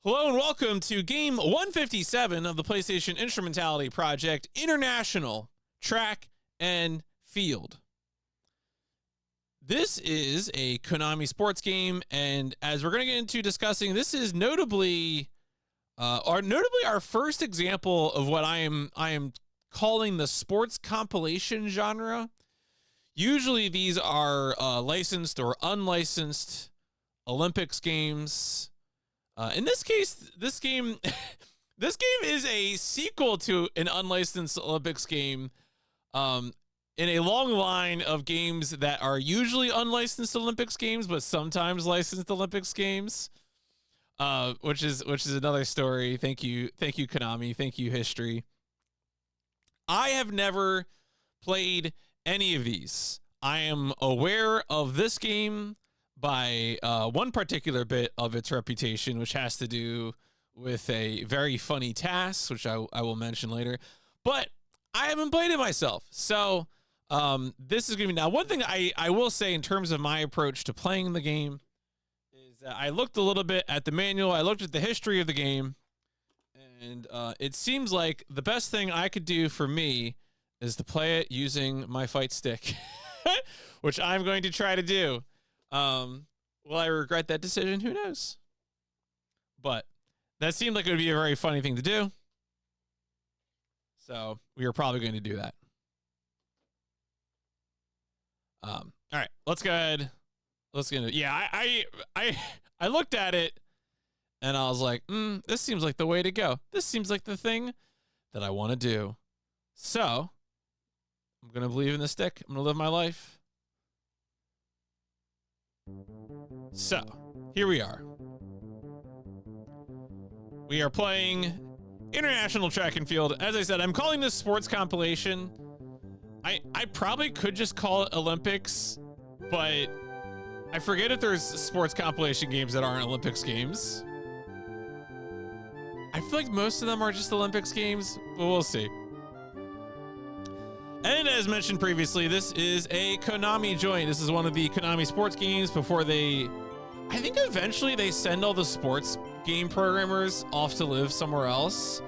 Hello and welcome to game 157 of the PlayStation Instrumentality Project, International Track and Field. This is a Konami sports game, and as we're going to get into discussing, this is notably our first example of what I am calling the sports compilation genre. Usually these are licensed or unlicensed Olympics games. In this case, this game is a sequel to an unlicensed Olympics game, in a long line of games that are usually unlicensed Olympics games, but sometimes licensed Olympics games, which is another story. Thank you, Konami. Thank you, history. I have never played any of these. I am aware of this game by one particular bit of its reputation, which has to do with a very funny task, which I will mention later. But I haven't played it myself. So this is going to be... Now, one thing I will say in terms of my approach to playing the game is that I looked a little bit at the manual. I looked at the history of the game. And it seems like the best thing I could do for me is to play it using my fight stick, which I'm going to try to do. Will I regret that decision? Who knows? But that seemed like it would be a very funny thing to do. So we are probably going to do that. All right, let's go ahead. Let's get into it. Yeah, I looked at it and I was like, this seems like the way to go. This seems like the thing that I want to do. So I'm going to believe in the stick. I'm going to live my life. So, here we are. We are playing International Track and Field. As I said, I'm calling this sports compilation. I probably could just call it Olympics, but I forget if there's sports compilation games that aren't Olympics games. I feel like most of them are just Olympics games, but we'll see. And as mentioned previously, this is a Konami joint. This is one of the Konami sports games before they... I think eventually they send all the sports game programmers off to live somewhere else.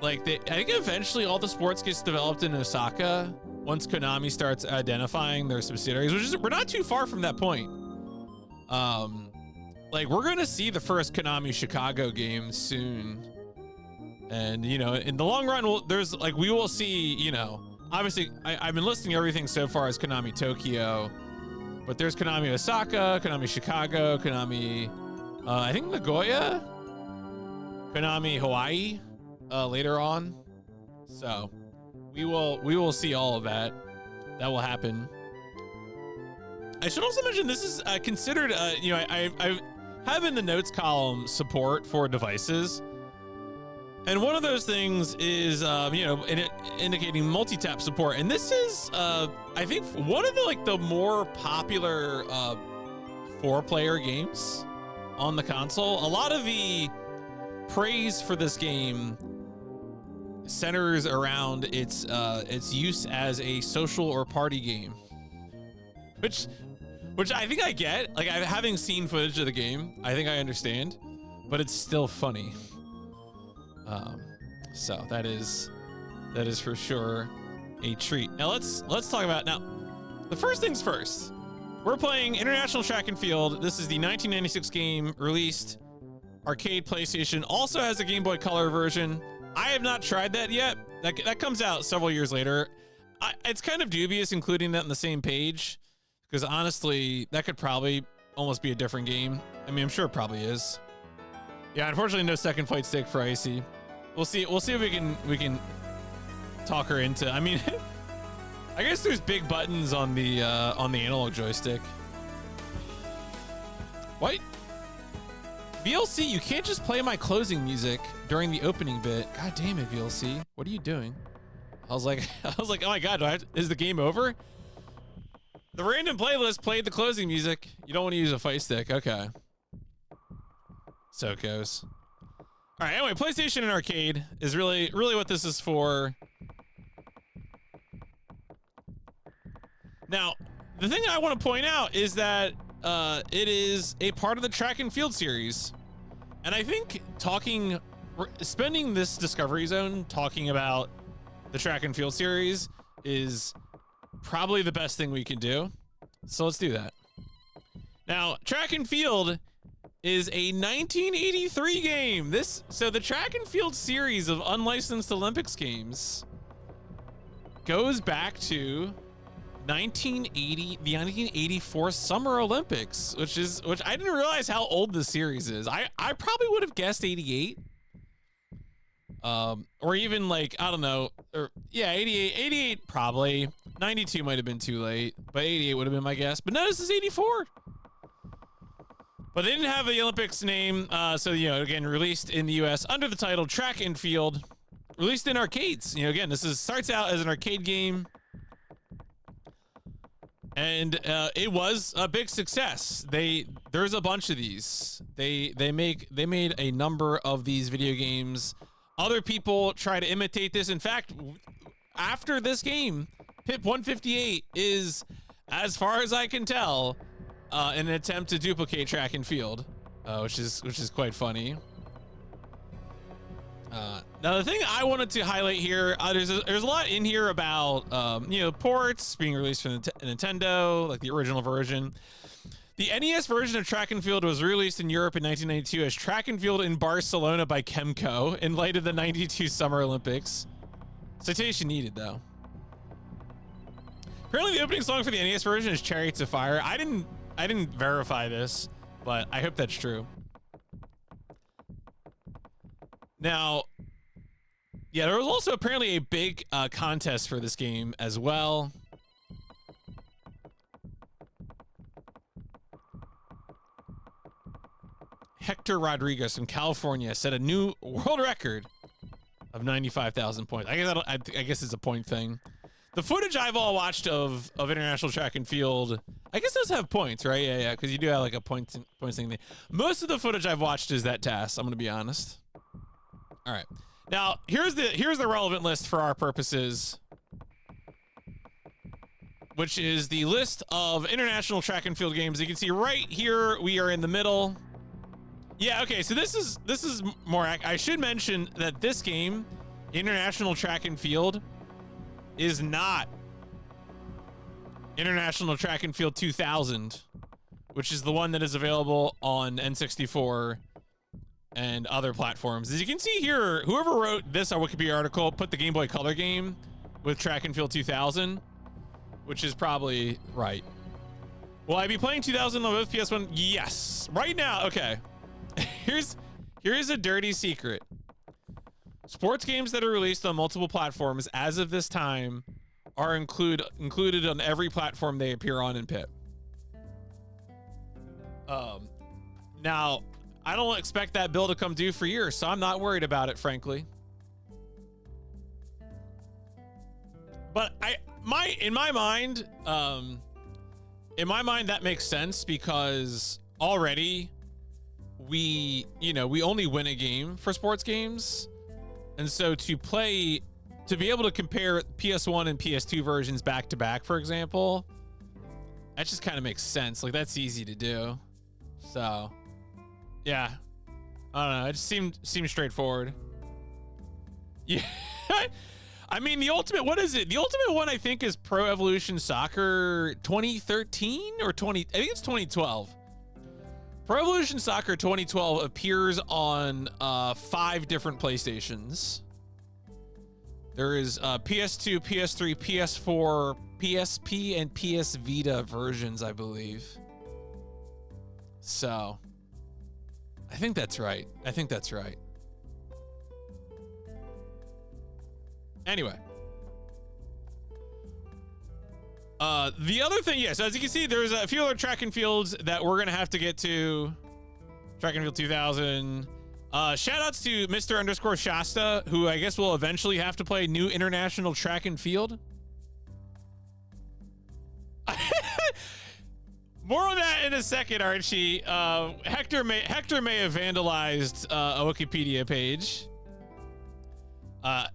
I think eventually all the sports gets developed in Osaka once Konami starts identifying their subsidiaries, which is... We're not too far from that point. We're going to see the first Konami Chicago game soon. And, you know, in the long run, we will see, you know... Obviously, I've been listing everything so far as Konami Tokyo, but there's Konami Osaka, Konami Chicago, Konami, I think Nagoya, Konami Hawaii, later on. So we will see all of that. That will happen. I should also mention this is considered, you know, I have in the notes column support for devices. And one of those things is, you know, indicating multi-tap support. And this is, I think, one of the more popular 4-player games on the console. A lot of the praise for this game centers around its use as a social or party game, which I think I get. Like, having seen footage of the game, I think I understand, but it's still funny. So that is for sure a treat. Now let's talk about the first things first. We're playing International Track and Field. This is the 1996 game, released arcade PlayStation. Also has a Game Boy Color version. I have not tried that yet. That comes out several years later. It's kind of dubious including that in the same page, because honestly, that could probably almost be a different game. I mean, I'm sure it probably is. Yeah, unfortunately, no second fight stick for Icy. We'll see if we can talk her into. I mean, I guess there's big buttons on the analog joystick. What? VLC, you can't just play my closing music during the opening bit. God damn it, VLC. What are you doing? I was like, oh my god, is the game over? The random playlist played the closing music. You don't want to use a fight stick. Okay. So it goes. All right, anyway, PlayStation and arcade is really what this is for. Now, the thing I want to point out is that it is a part of the Track and Field series, And I think spending this Discovery Zone talking about the track and field series is probably the best thing we can do. So let's do that. Now, track and field is a 1983 game. So the track and field series of unlicensed Olympics games goes back to the 1984 Summer Olympics, which I didn't realize how old the series is. I probably would have guessed 88. Or even like, I don't know, or yeah, 88 probably. 92 might have been too late, but 88 would have been my guess. But no, this is 84. But they didn't have the Olympics name, so, you know, again, released in the US under the title Track and Field, released in arcades. You know, again, starts out as an arcade game, and it was a big success. There's a bunch of these. They made a number of these video games. Other people try to imitate this. In fact, after this game, PIP 158 is, as far as I can tell, an attempt to duplicate track and field, which is quite funny. Now, the thing I wanted to highlight here, there's a lot in here about you know, ports being released for Nintendo, like the original version. The NES version of Track and Field was released in Europe in 1992 as Track and Field in Barcelona by Kemco in light of the '92 Summer Olympics. Citation needed, though. Apparently, the opening song for the NES version is "Chariots of Fire." I didn't verify this, but I hope that's true. Now, yeah, there was also apparently a big contest for this game as well. Hector Rodriguez from California set a new world record of 95,000 points. I guess it's a point thing. The footage I've all watched of international track and field, I guess those have points, right? Yeah, because you do have like a points thing. Most of the footage I've watched is that task. I'm gonna be honest. All right, now here's the relevant list for our purposes, which is the list of international track and field games. You can see right here we are in the middle. Yeah, okay, so this is more. I should mention that this game, International Track and Field, is not International Track and Field 2000, which is the one that is available on N64 and other platforms. As you can see here, whoever wrote this Wikipedia article put the Game Boy Color game with Track and Field 2000, which is probably right. Will I be playing 2000 on both PS1? Yes. Right now, okay. Here's a dirty secret. Sports games that are released on multiple platforms as of this time are included on every platform they appear on in PIP. Now, I don't expect that bill to come due for years, so I'm not worried about it, frankly. But in my mind, that makes sense because already we only win a game for sports games. And so to be able to compare PS1 and PS2 versions back to back, for example, that just kind of makes sense. Like, that's easy to do. So, yeah. I don't know. It just seemed straightforward. Yeah. I mean, the ultimate, what is it? The ultimate one, I think, is Pro Evolution Soccer 2013 or I think it's 2012. Pro Evolution Soccer 2012 appears on 5 different PlayStations. There is PS2, PS3, PS4, PSP, and PS Vita versions, I believe. So, I think that's right. Anyway. The other thing, so as you can see, there's a few other track and fields that we're gonna have to get to. Track and Field 2000. Shout outs to Mr. Shasta, who I guess will eventually have to play new international track and field. More on that in a second, Archie. Hector may have vandalized a Wikipedia page.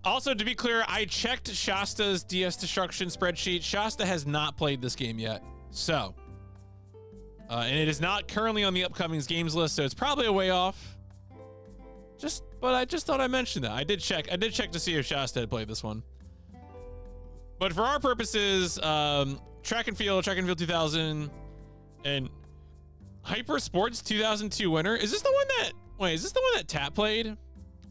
Also, to be clear, I checked Shasta's DS Destruction spreadsheet. Shasta has not played this game yet. So, and it is not currently on the upcoming games list, so it's probably a way off. But I just thought I mentioned that. I did check to see if Shasta had played this one. But for our purposes, track and field 2000, and Hyper Sports 2002 winner. Is this the one that? Wait, is this the one that Tap played?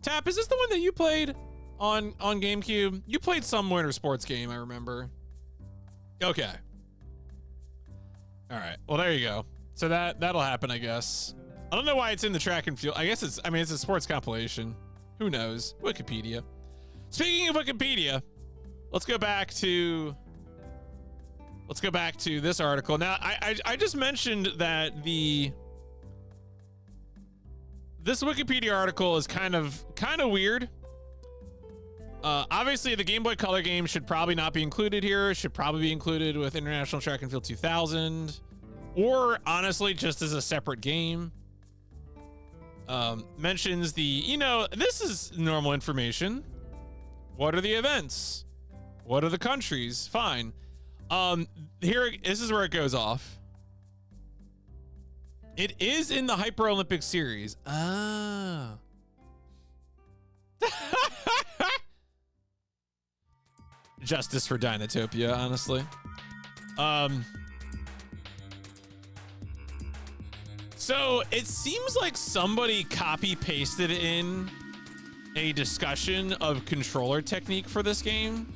Tap, is this the one that you played on GameCube? You played some winter sports game, I remember. Okay. All right. Well, there you go. So that'll happen, I guess. I don't know why it's in the track and field. I guess it's a sports compilation. Who knows? Wikipedia. Speaking of Wikipedia, let's go back to this article. Now, I just mentioned that this Wikipedia article is kind of weird. Obviously, the Game Boy Color game should probably not be included here. It should probably be included with International Track and Field 2000, or honestly, just as a separate game. Mentions this is normal information. What are the events? What are the countries? Fine. This is where it goes off. It is in the Hyper Olympic series. Ah. Justice for Dinotopia, honestly. So it seems like somebody copy pasted in a discussion of controller technique for this game.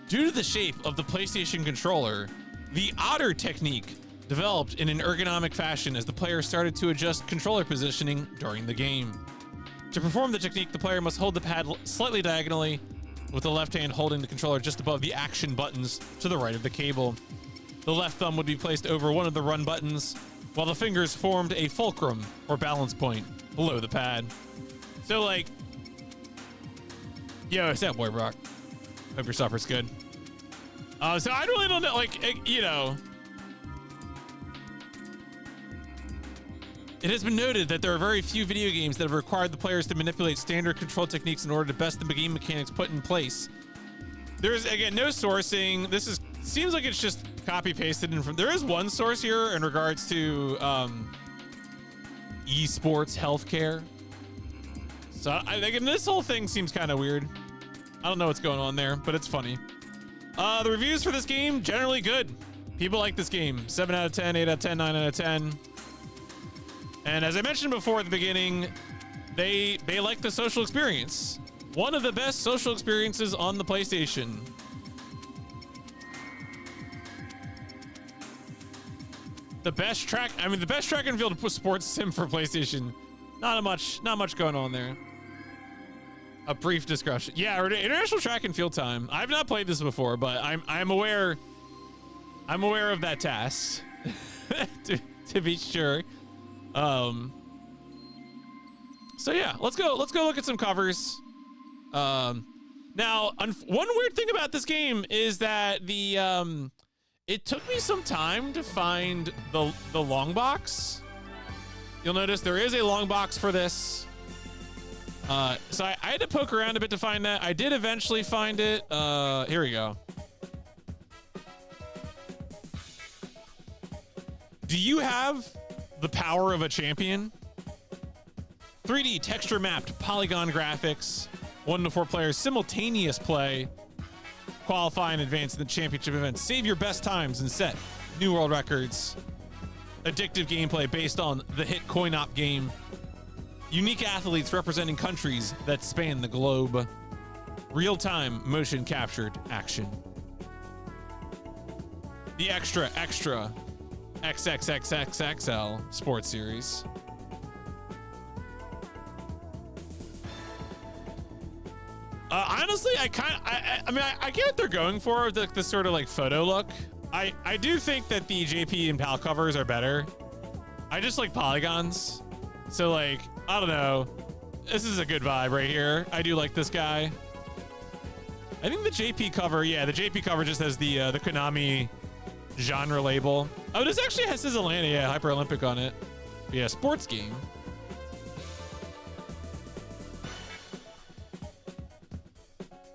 Due to the shape of the PlayStation controller, the otter technique developed in an ergonomic fashion as the player started to adjust controller positioning during the game. To perform the technique, the player must hold the pad slightly diagonally, with the left hand holding the controller just above the action buttons to the right of the cable. The left thumb would be placed over one of the run buttons, while the fingers formed a fulcrum or balance point below the pad. So like, yo, what's up, boy Brock? Hope your supper's good. So I really don't know, like, it has been noted that there are very few video games that have required the players to manipulate standard control techniques in order to best the game mechanics put in place. There's, again, no sourcing. Seems like it's just copy pasted in from. There is one source here in regards to esports healthcare. So again, this whole thing seems kind of weird. I don't know what's going on there, but it's funny. The reviews for this game, generally good. People like this game. 7 out of 10, 8 out of 10, 9 out of 10. And as I mentioned before at the beginning, they like the social experience. One of the best social experiences on the PlayStation. The best track and field sports sim for PlayStation. Not much going on there. A brief discussion. Yeah, international track and field time. I've not played this before, but I'm aware of that task. to be sure. So yeah, let's go look at some covers. Now, one weird thing about this game is that it took me some time to find the long box. You'll notice there is a long box for this. So I had to poke around a bit to find that. I did eventually find it. Here we go. Do you have the power of a champion? 3D texture mapped polygon graphics, 1 to 4 players simultaneous play, qualify and advance in the championship event, save your best times and set new world records, addictive gameplay based on the hit coin-op game, unique athletes representing countries that span the globe, real-time motion captured action. The extra XXXXXL sports series. Honestly, I get what they're going for, the sort of like photo look. I do think that the JP and PAL covers are better. I just like polygons. So like, I don't know. This is a good vibe right here. I do like this guy. I think the JP cover, yeah, the JP cover just has the Konami genre label. Oh, this actually has Atlanta, yeah, Hyper Olympic on it. But yeah, sports game.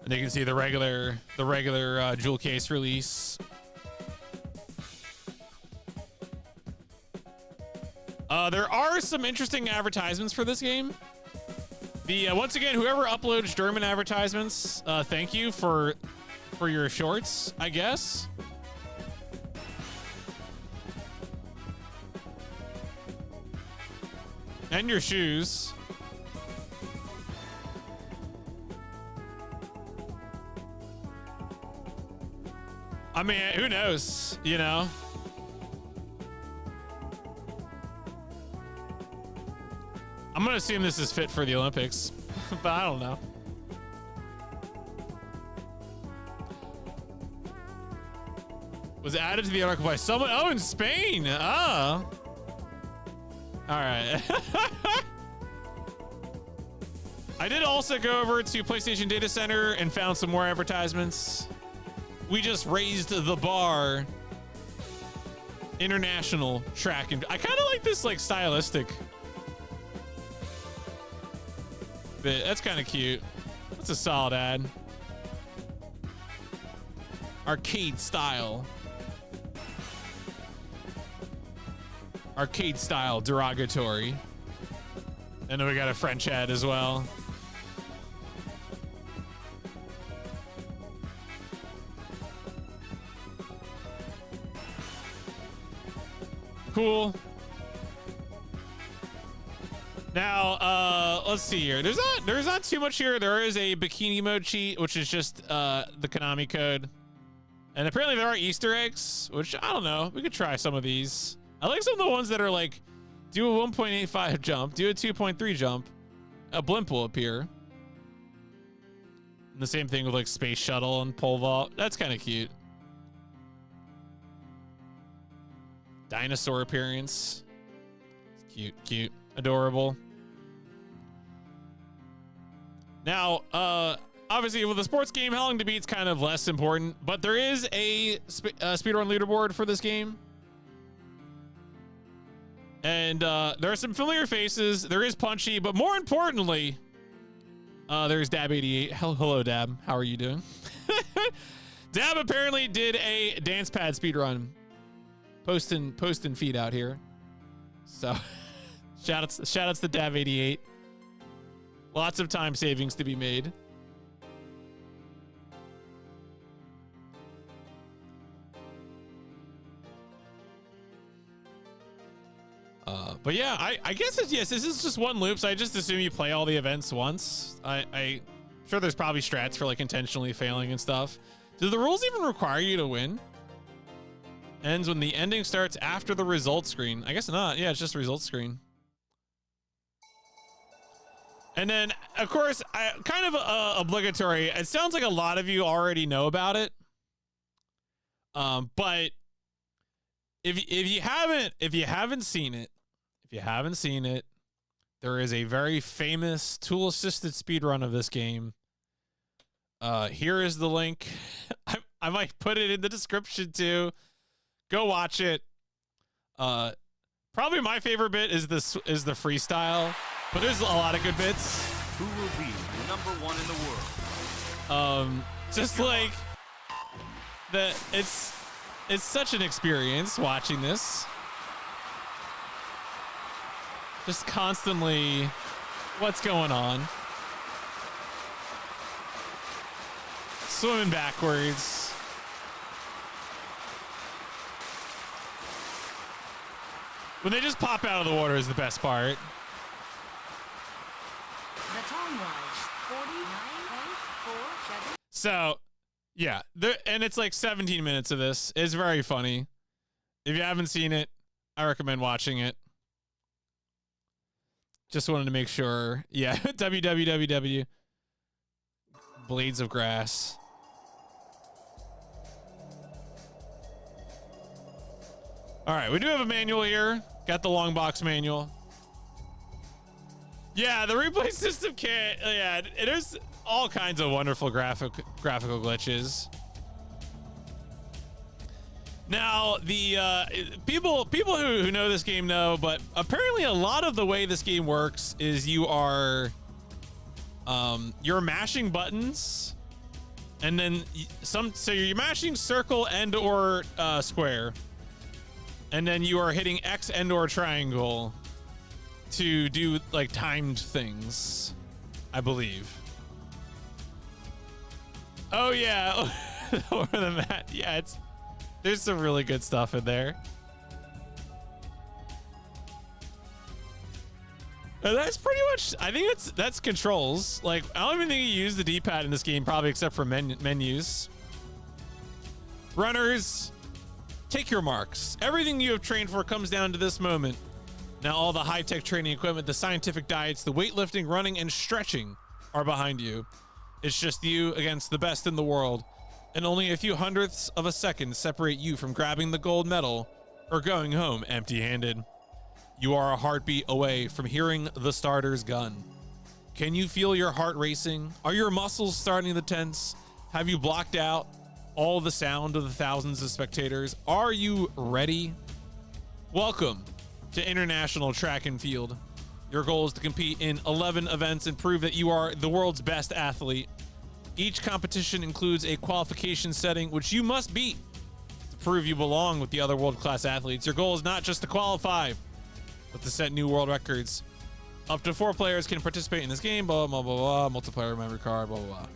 And you can see the regular jewel case release. There are some interesting advertisements for this game. Once again, whoever uploads German advertisements, thank you for your shorts, I guess. And your shoes. I mean, who knows, you know? I'm gonna assume this is fit for the Olympics, but I don't know. Was added to the article by someone? Oh, in Spain. Oh. All right. I did also go over to PlayStation Data Center and found some more advertisements. We just raised the bar. International track and I kind of like this like stylistic bit. That's kind of cute. That's a solid ad. Arcade style. Arcade style derogatory. And then we got a French ad as well. Cool. Now, let's see here. There's not too much here. There is a bikini mode cheat, which is just the Konami code. And apparently there are Easter eggs, which I don't know. We could try some of these. I like some of the ones that are like, do a 1.85 jump, do a 2.3 jump, a blimp will appear. And the same thing with like space shuttle and pole vault. That's kind of cute. Dinosaur appearance. It's cute, cute, adorable. Now, obviously with a sports game, how long to beat's kind of less important, but there is a speedrun leaderboard for this game. And there are some familiar faces. There is Punchy, but more importantly, there's Dab88. Hello, Dab. How are you doing? Dab apparently did a dance pad speedrun. Posting feed out here. So shout outs to Dab88. Lots of time savings to be made. But yeah, I guess yes, this is just one loop, so I just assume you play all the events once. I'm sure there's probably strats for like intentionally failing and stuff. Do the rules even require you to win? Ends when the ending starts after the results screen. I guess not. Yeah, it's just results screen. And then, of course, kind of obligatory. It sounds like a lot of you already know about it. But if you haven't seen it, there is a very famous tool-assisted speedrun of this game. Here is the link. I might put it in the description too. Go watch it. Probably my favorite bit is the freestyle, but there's a lot of good bits. Who will be the #1 in the world? Just like it's such an experience watching this. Just constantly, what's going on? Swimming backwards. When they just pop out of the water is the best part. The time was 49.47. So, yeah, and it's like 17 minutes of this. It's very funny. If you haven't seen it, I recommend watching it. Just wanted to make sure. Yeah, www. Blades of Grass. All right, we do have a manual here. Got the long box manual. Yeah, the replay system can't. Yeah, there's all kinds of wonderful graphical glitches. Now, the people who know this game know, but apparently a lot of the way this game works is you're mashing buttons, and then so you're mashing circle and or square. And then you are hitting X and or triangle to do like timed things, I believe. Oh yeah, over the mat. Yeah, there's some really good stuff in there. That's pretty much, I think that's controls. Like, I don't even think you use the D-pad in this game, probably except for menus. Runners, take your marks. Everything you have trained for comes down to this moment. Now all the high-tech training equipment, the scientific diets, the weightlifting, running, and stretching are behind you. It's just you against the best in the world, and only a few hundredths of a second separate you from grabbing the gold medal or going home empty-handed. You are a heartbeat away from hearing the starter's gun. Can you feel your heart racing? Are your muscles starting to tense? Have you blocked out all the sound of the thousands of spectators? Are you ready? Welcome to International Track and Field. Your goal is to compete in 11 events and prove that you are the world's best athlete. Each competition includes a qualification setting which you must beat to prove you belong with the other world-class athletes. Your goal is not just to qualify, but to set new world records. Up to 4 players can participate in this game, blah, blah, blah, blah, multiplayer memory card, blah, blah, blah.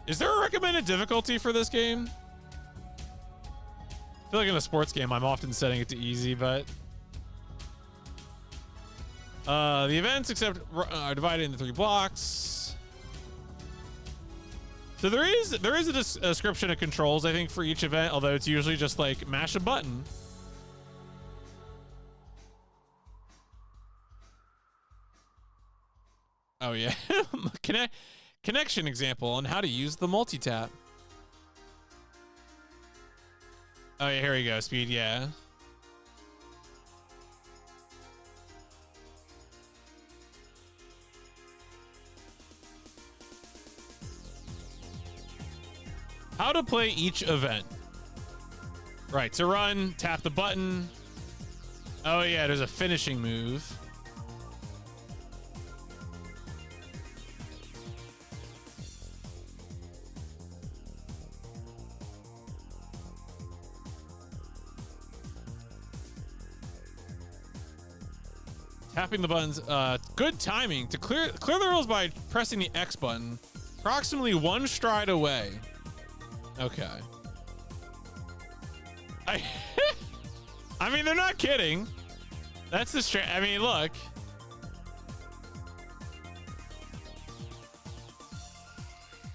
Is there a recommended difficulty for this game? I feel like in a sports game, I'm often setting it to easy, but... the events are divided into 3 blocks. So there is a description of controls, I think, for each event, although it's usually just like mash a button. Oh yeah, connection example on how to use the multi-tap. Oh yeah, here we go, speed, yeah. How to play each event. Right, to run, tap the button. Oh yeah, there's a finishing move. Tapping the buttons, good timing. To clear the rules by pressing the X button. Approximately 1 stride away. Okay. I mean, they're not kidding. That's the I mean, look.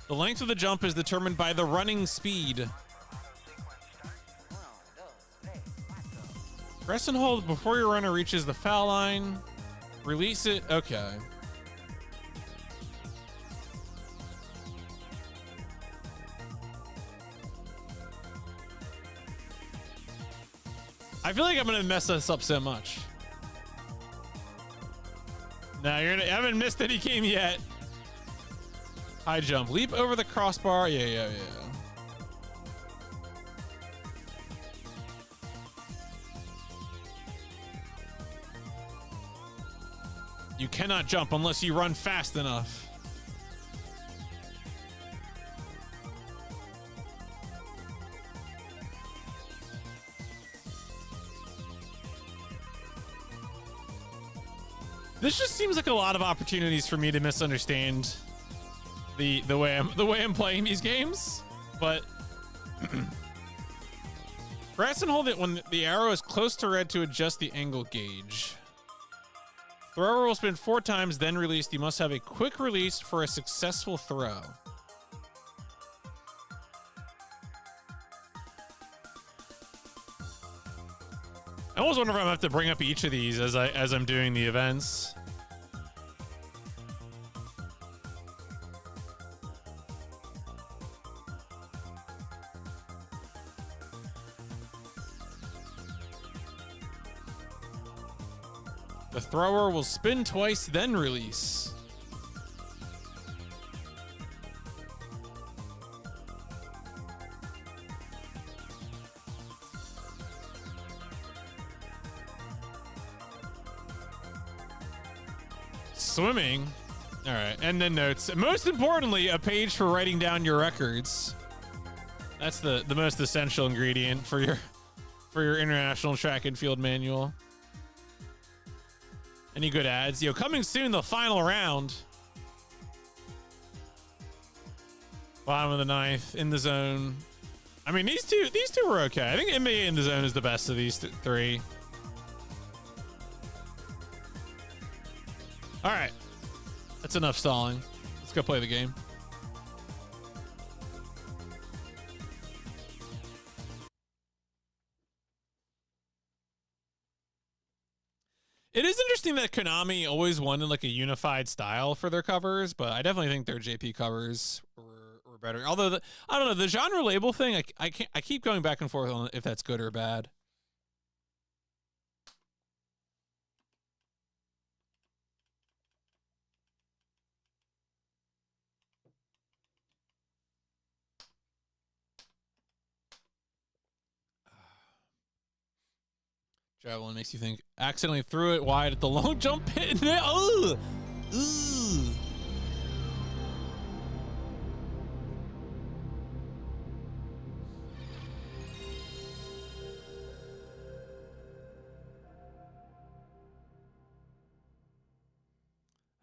The length of the jump is determined by the running speed. Press and hold before your runner reaches the foul line. Release it. Okay. I feel like I'm gonna mess this up so much. No, you haven't missed any game yet. High jump, leap over the crossbar. Yeah. You cannot jump unless you run fast enough. This just seems like a lot of opportunities for me to misunderstand the way I'm playing these games, but press and hold it when the arrow is close to red to adjust the angle gauge. Thrower will spin 4 times, then released. You must have a quick release for a successful throw. I almost wonder if I'm gonna have to bring up each of these as I'm doing the events. The thrower will spin twice, then release. Swimming. All right, and then notes. Most importantly, a page for writing down your records. That's the most essential ingredient for your international track and field manual. Any good ads? Yo, coming soon, the final round. Bottom of the ninth, in the zone. I mean, these two were okay. I think NBA in the zone is the best of these three. All right, that's enough stalling. Let's go play the game. It is interesting that Konami always wanted like a unified style for their covers, but I definitely think their JP covers were better. Although I don't know, the genre label thing, I keep going back and forth on if that's good or bad. Javelin makes you think. Accidentally threw it wide at the long jump pit. Oh, ooh.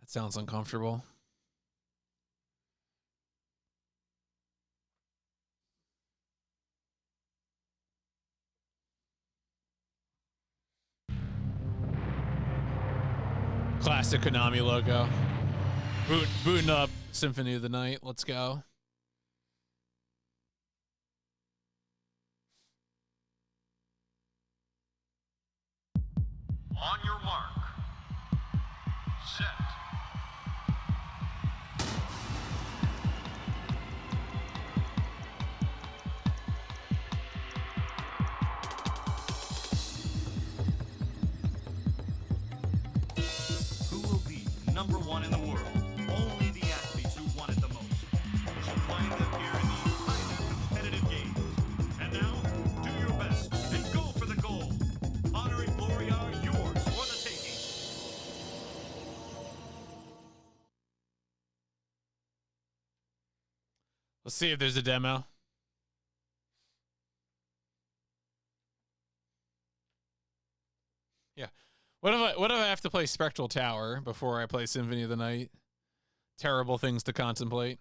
That sounds uncomfortable. Classic Konami logo. Booting up Symphony of the Night. Let's go. On your mark. Set. Number one in the world. Only the athletes who want it the most. You'll find them here in these highly competitive games. And now, do your best and go for the goal. Honor and glory are yours for the taking. Let's see if there's a demo. Yeah. What if I have to play Spectral Tower before I play Symphony of the Night? Terrible things to contemplate.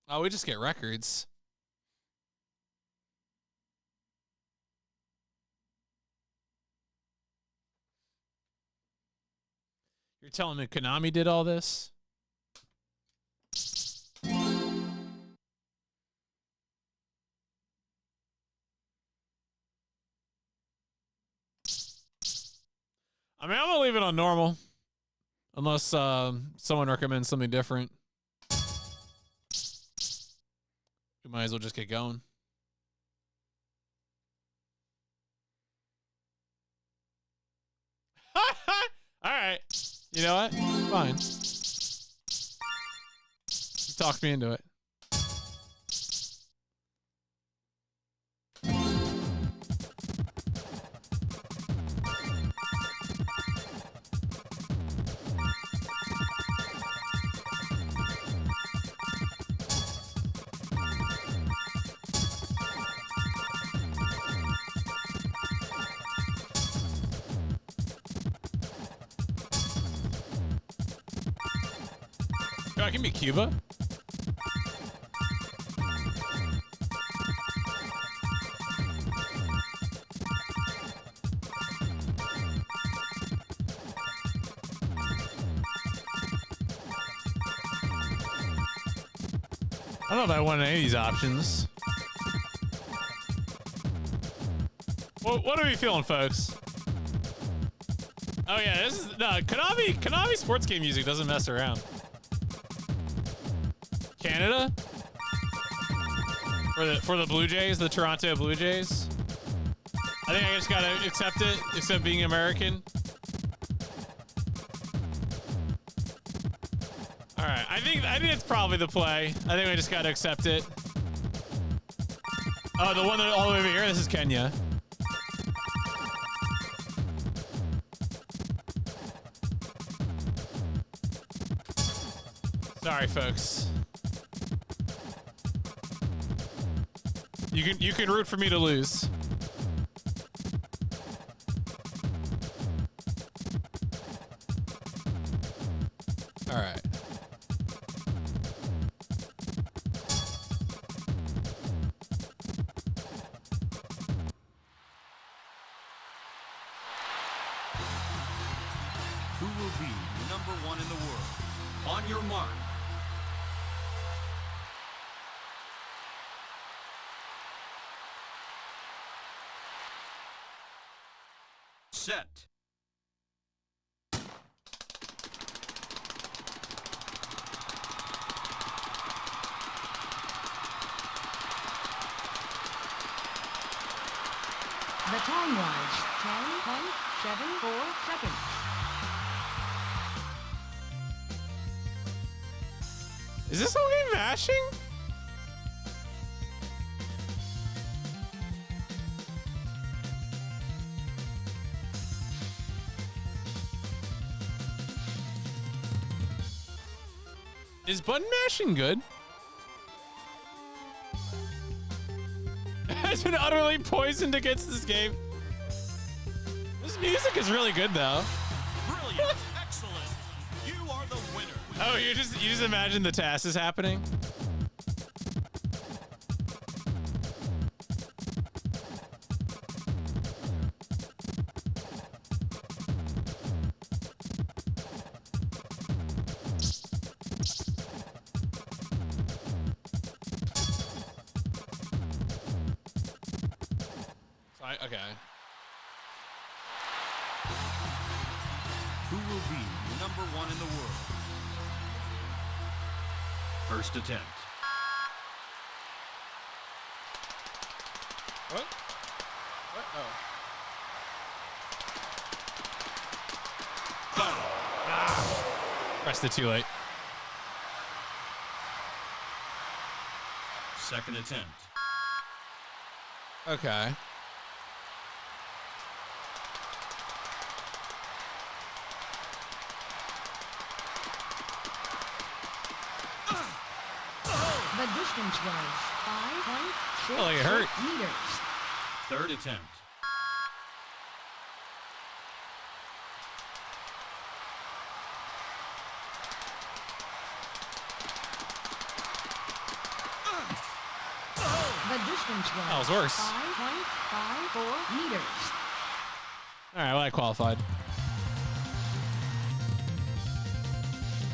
Oh, we just get records. You're telling me Konami did all this? I mean, I'm gonna leave it on normal, unless someone recommends something different. We might as well just get going. All right, you know what? Fine. You talked me into it. Give me Cuba. I don't know if I want any of these options. What are we feeling, folks? Oh yeah, this is no Konami sports game music doesn't mess around. Canada for the Blue Jays, the Toronto Blue Jays. I think I just gotta accept it, accept being American. All right, I think it's probably the play. I think I just gotta accept it. Oh, the one that all the way over here. This is Kenya. Sorry, folks. You can root for me to lose. All right. Who will be #1 in the world? On your mark. Set. The time was 10.74 seconds. Is this okay mashing? Is button mashing good? Has been utterly poisoned against this game. This music is really good though. Brilliant. Excellent. You are the winner. Oh, you just imagine the task is happening. Okay. Who will be #1 in the world? First attempt. What? What? Oh. Pressed it too late. Second attempt. Okay. The distance was 5.6 Oh, it hurt. meters. Third attempt. The distance That was was worse. 5.54 meters. All right, well, I qualified.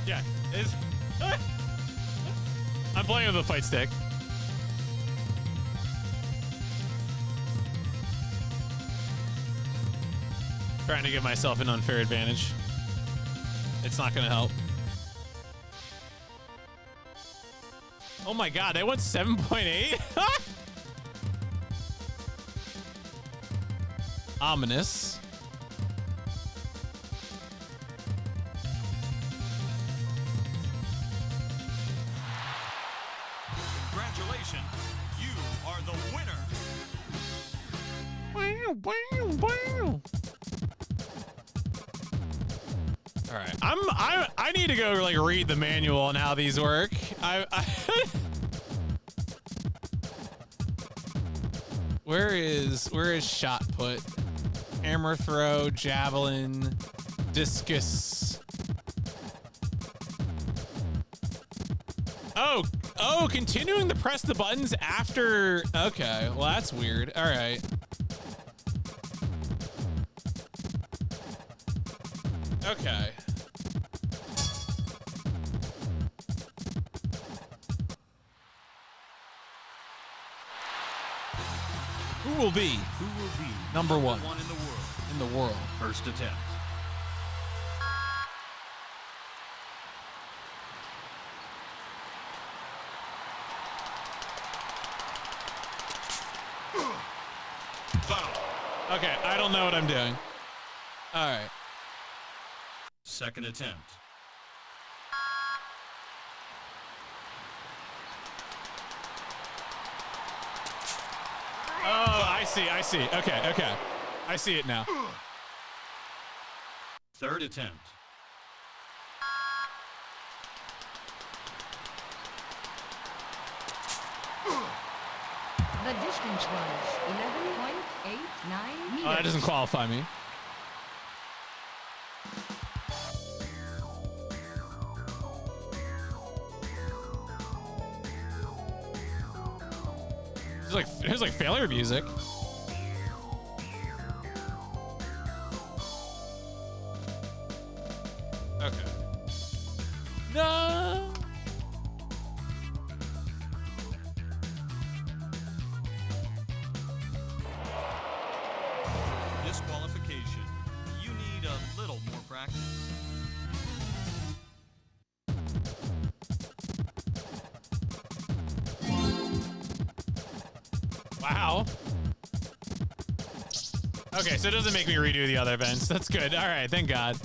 Yeah, it's. I'm playing with the fight stick. Trying to give myself an unfair advantage. It's not going to help. Oh my god, they went 7.8? Ominous. Congratulations. You are the winner. Wow, wow, wow. All right, I need to go like read the manual on how these work. Where is shot put? Hammer throw, javelin, discus. Oh, continuing to press the buttons after. Okay, well that's weird. All right. Okay. Who will be number one in the world? in the world? First attempt. Foul. Okay, I don't know what I'm doing. All right. Second attempt. Oh, I see. Okay. I see it now. Third attempt. The distance was 11.89 meters. Oh, that doesn't qualify me. It's like failure music. Okay. No. Disqualification. You need a little more practice. Wow. Okay, so it doesn't make me redo the other events. That's good. All right, thank God.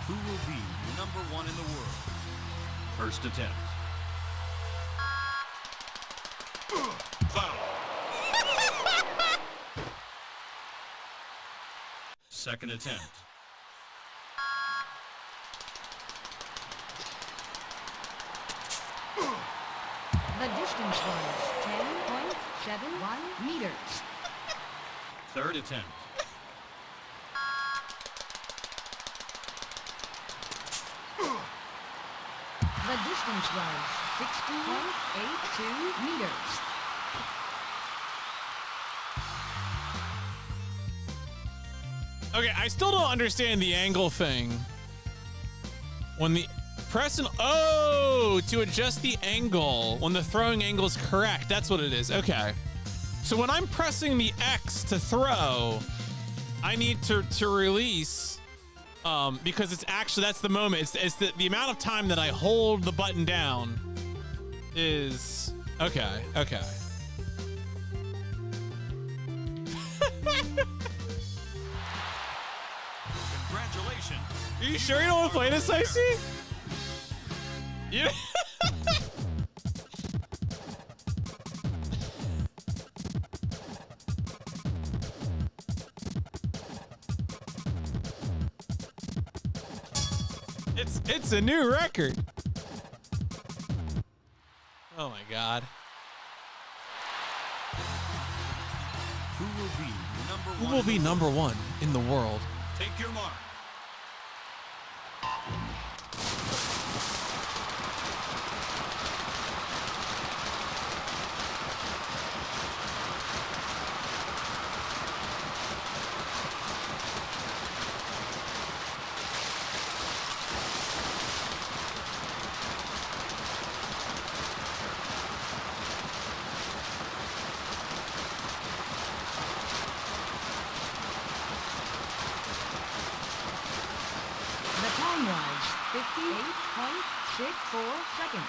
Who will be number one in the world? First attempt. Foul. Second attempt. The distance was 10.71 meters. Third attempt. The distance was 60.82 meters. Okay, I still don't understand the angle thing. When the press and to adjust the angle when the throwing angle is correct. That's what it is. Okay. So when I'm pressing the X to throw, I need to release because it's actually, that's the moment. It's the amount of time that I hold the button down is okay. Okay. Congratulations. Are you sure you don't want to play this, Icy? You It's a new record. Oh my God. Who will be number one in the world? Take your mark. The time was 58.64 seconds.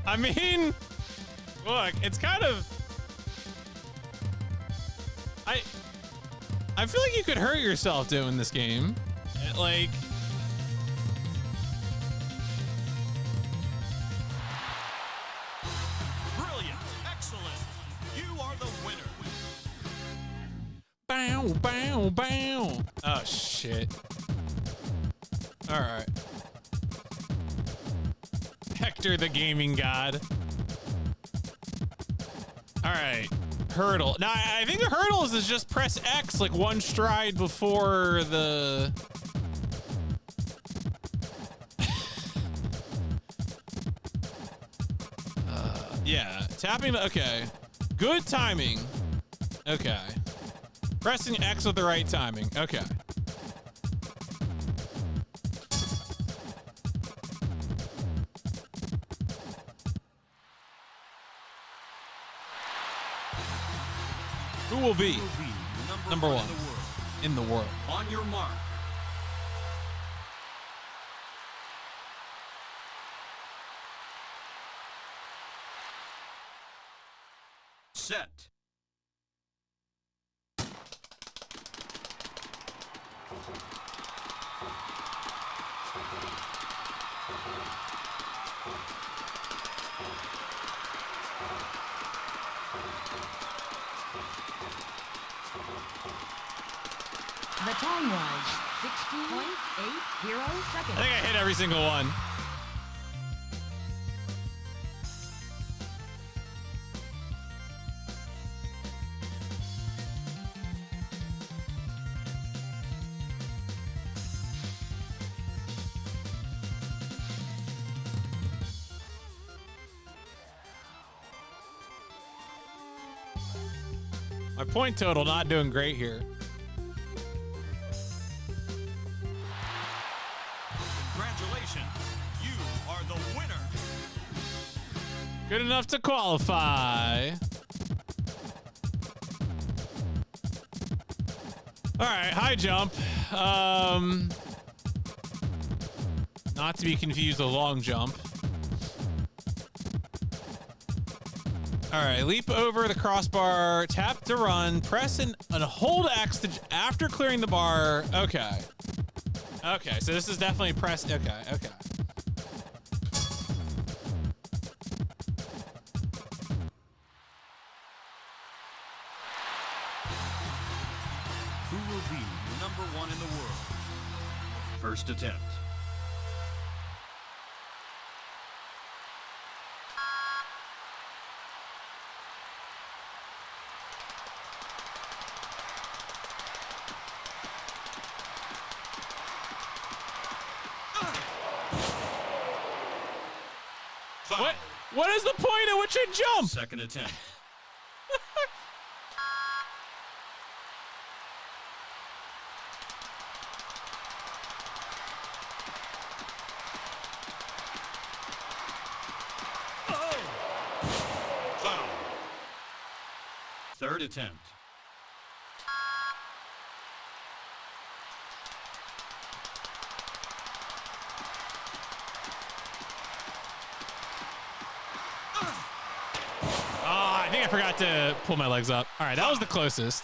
I mean, look, it's kind of. I feel like you could hurt yourself doing this game. Like. Brilliant. Excellent. You are the winner. Bow, bow, bow. Oh, shit. All right. Hector the gaming god. All right. Hurdle. Now, I think the hurdles is just press X like one stride before the... yeah. Tapping the... Okay. Good timing. Okay. Pressing X with the right timing. Okay. Who will be number one in the world? On your mark. Set. The time was 16.80 I seconds. think I hit every single one. My point total not doing great here. Congratulations, you are the winner. Good enough to qualify. All right, high jump. Not to be confused with long jump. All right, leap over the crossbar, tap to run, press and hold X to, after clearing the bar. Okay. Okay, so this is definitely press. Okay, okay. Who will be #1 in the world? First attempt. Foul. What is the point at which I jump? Second attempt. Foul. Third attempt. I think I forgot to pull my legs up. All right, that was the closest.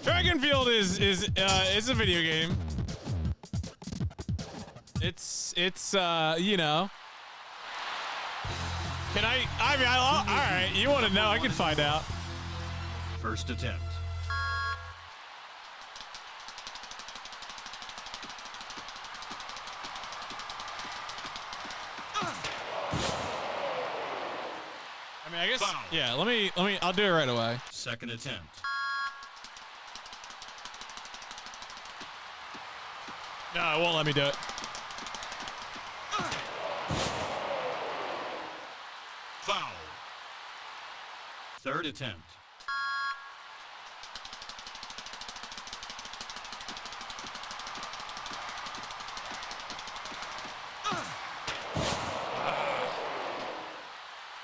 Dragonfield is a video game. It's you know. Can I mean all right, you want to know, I can find out. First attempt. I mean, I guess Foul. yeah, let me I'll do it right away. Second attempt. No, it won't let me do it. Foul. Third attempt.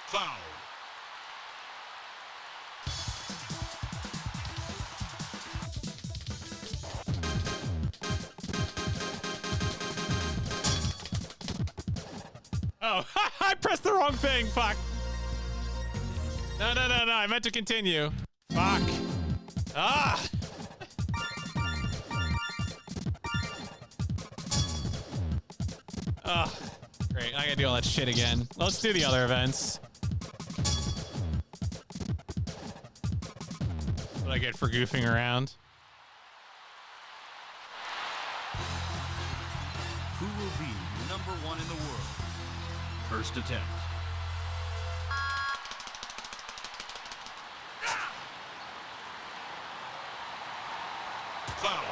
Foul. Oh, I pressed the wrong thing. Fuck. No. I meant to continue. Fuck. Ah. Oh, great. I gotta do all that shit again. Let's do the other events. What I get for goofing around. Who will be #1 in the world? First attempt. Foul.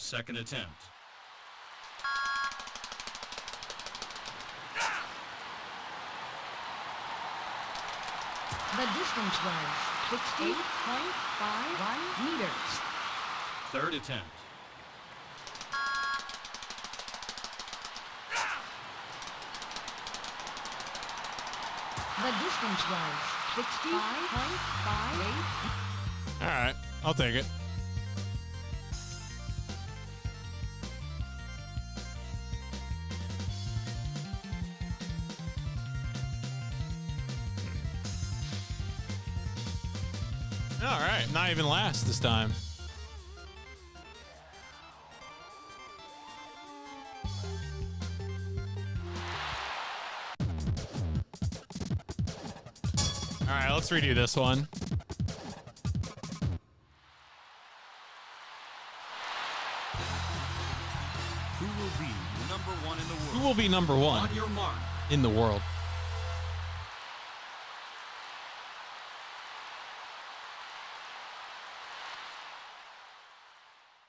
Second attempt. The distance was 60.51 meters. Third attempt. The distance was 65.58. All right, I'll take it. All right, not even last this time. All right, let's redo this one. Who will be number one in the world? Who will be number one On your mark. in the world?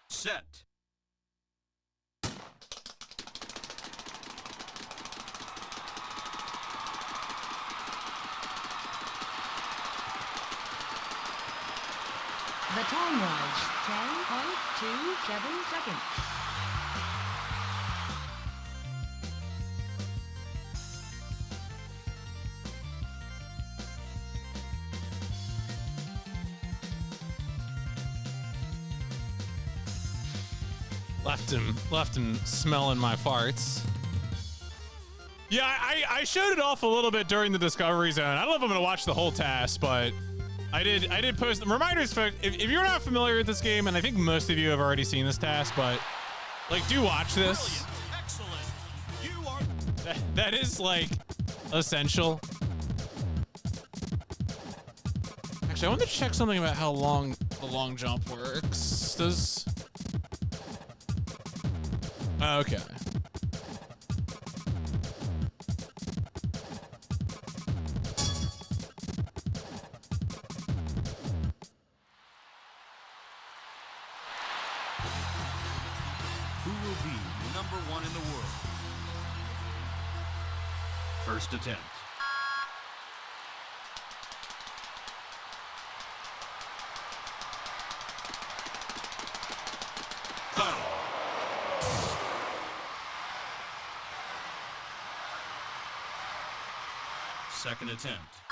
Set. The time was 10.27 seconds. Left him smelling my farts. Yeah, I showed it off a little bit during the Discovery Zone. I don't know if I'm gonna watch the whole task, but I did post reminders for if you're not familiar with this game, and I think most of you have already seen this task, but like do watch this. Brilliant. Excellent. You are. That is like essential. Actually, I want to check something about how long the long jump works. Okay. Who will be number one in the world? First attempt. Foul. Second attempt.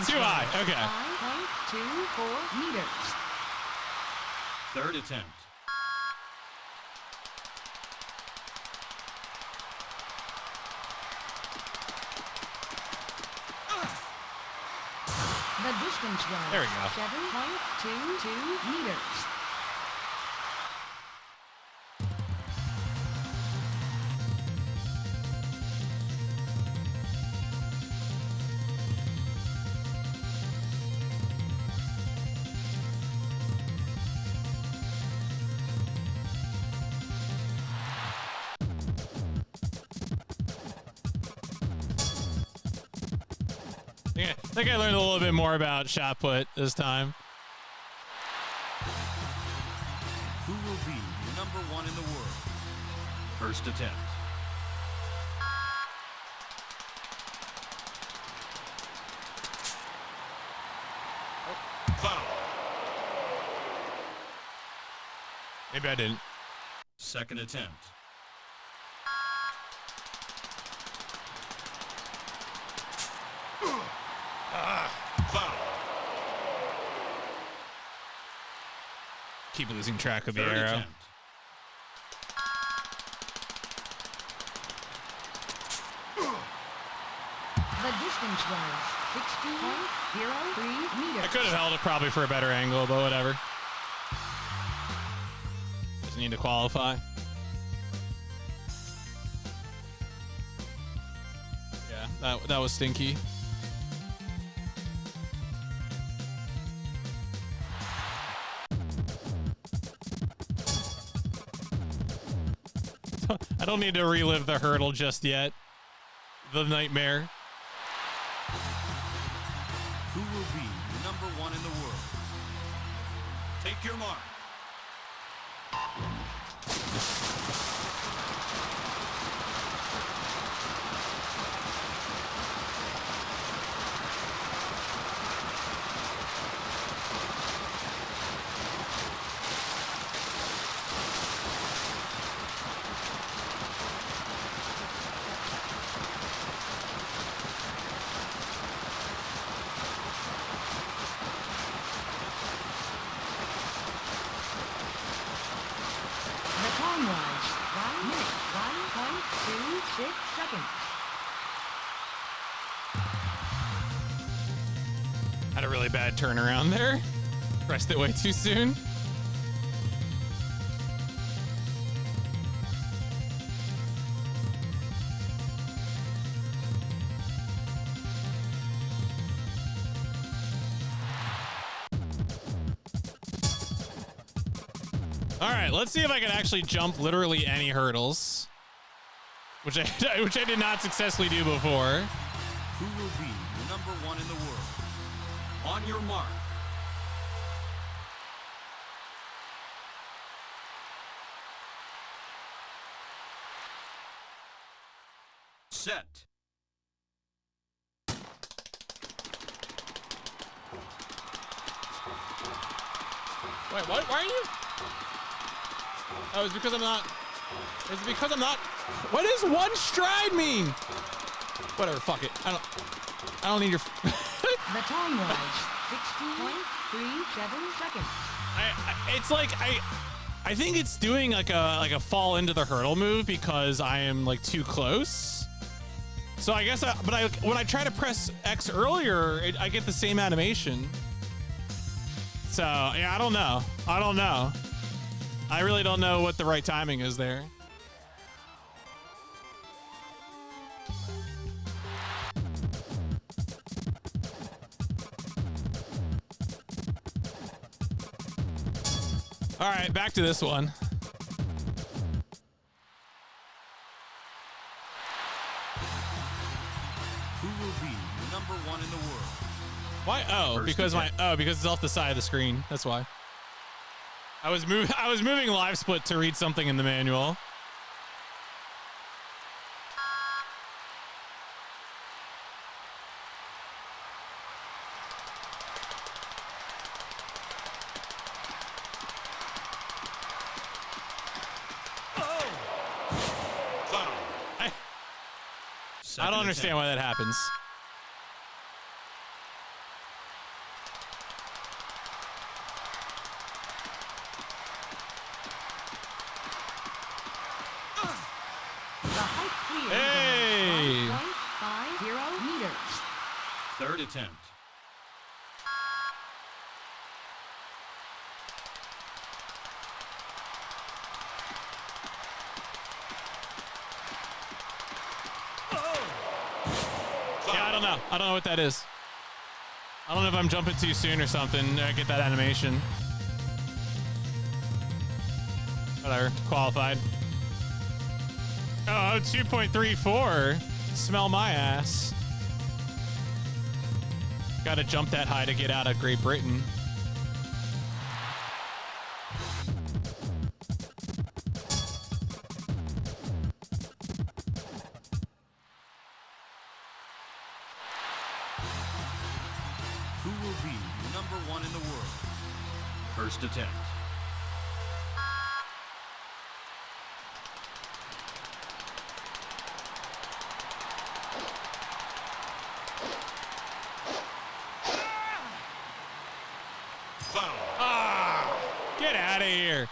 Too high. Okay. 5.24 meters. Third attempt. The distance was There we go. 7.22 meters. I think I learned a little bit more about shot put this time. Who will be number one in the world? First attempt. Foul. Maybe I didn't. Second attempt. Foul. Keep losing track of the Third arrow. attempt. The distance was 60.03 meters. I could have held it probably for a better angle, but whatever. Just need to qualify. Yeah, that was stinky. I don't need to relive the hurdle just yet. The nightmare. Who will be number one in the world? Take your mark. The time was 1 minute, 1.26 seconds. Had a really bad turnaround there. Pressed it way too soon. All right, let's see if I can actually jump literally any hurdles, which I did not successfully do before. Who will be number one in the world? On your mark. Set. Wait, what? Why are you? Oh, it's because I'm not. Is it because I'm not? What does one stride mean? Whatever. Fuck it. I don't need your. The time was 60.37 seconds. It's like I think it's doing like a fall into the hurdle move because I am like too close. So I guess, when I try to press X earlier, I get the same animation. So yeah, I don't know. I really don't know what the right timing is there. All right, back to this one. Who will be number one in the world? Why? Oh, First because attempt. because it's off the side of the screen. That's why. I was moving live split to read something in the manual. I don't understand why that happens. The height cleared Hey! was 1.50 meters. Third attempt. Yeah, I don't know what that is. I don't know if I'm jumping too soon or something. I get that animation. Whatever. Qualified. Oh, 2.34. Smell my ass. Gotta jump that high to get out of Great Britain. Who will be number one in the world? First attempt. Ah! Get out of here.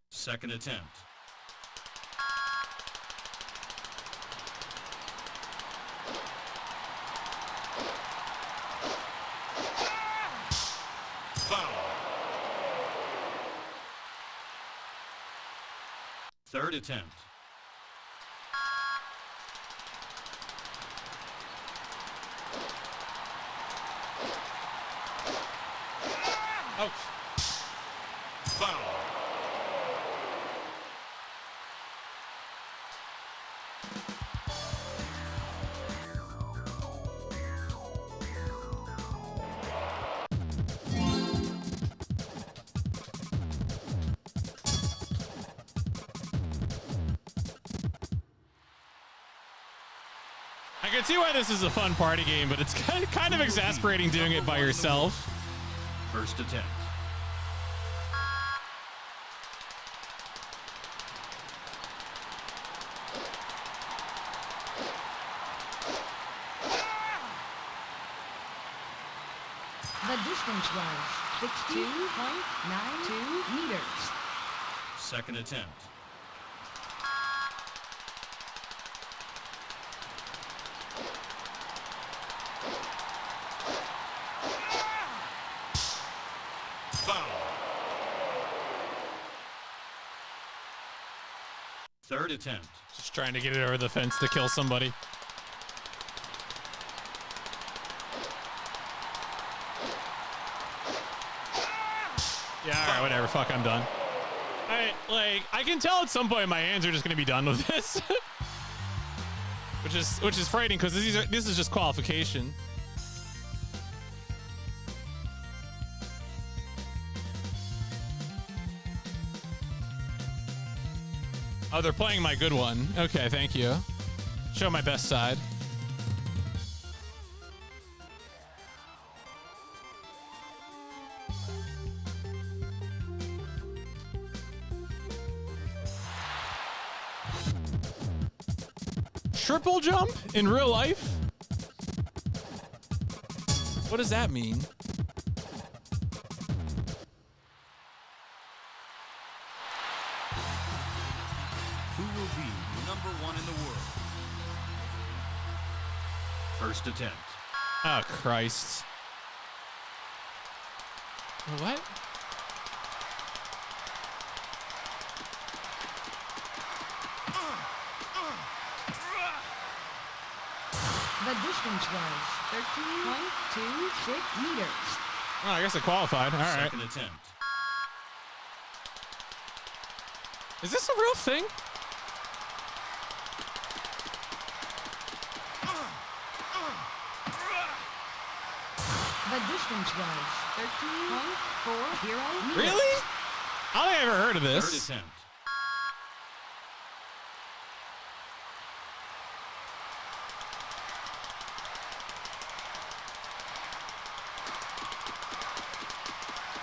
Second attempt. Third attempt. Oh. Foul. I can see why this is a fun party game, but it's kind of exasperating doing it by yourself. First attempt. The distance was 62.92 meters. Second attempt. Foul. Third attempt. Just trying to get it over the fence to kill somebody. Yeah, all right, whatever. Fuck, I'm done. I can tell at some point my hands are just gonna be done with this, which is frightening because this is just qualification. Oh, they're playing my good one. Okay, thank you. Show my best side. Triple jump in real life? What does that mean? Who will be number one in the world? First attempt. Oh, Christ. What? The distance was 13.26 meters. Oh, I guess I qualified. All right. Second attempt. Is this a real thing? The distance was 13.40 meters. Really? I don't think I've ever heard of Third this. attempt.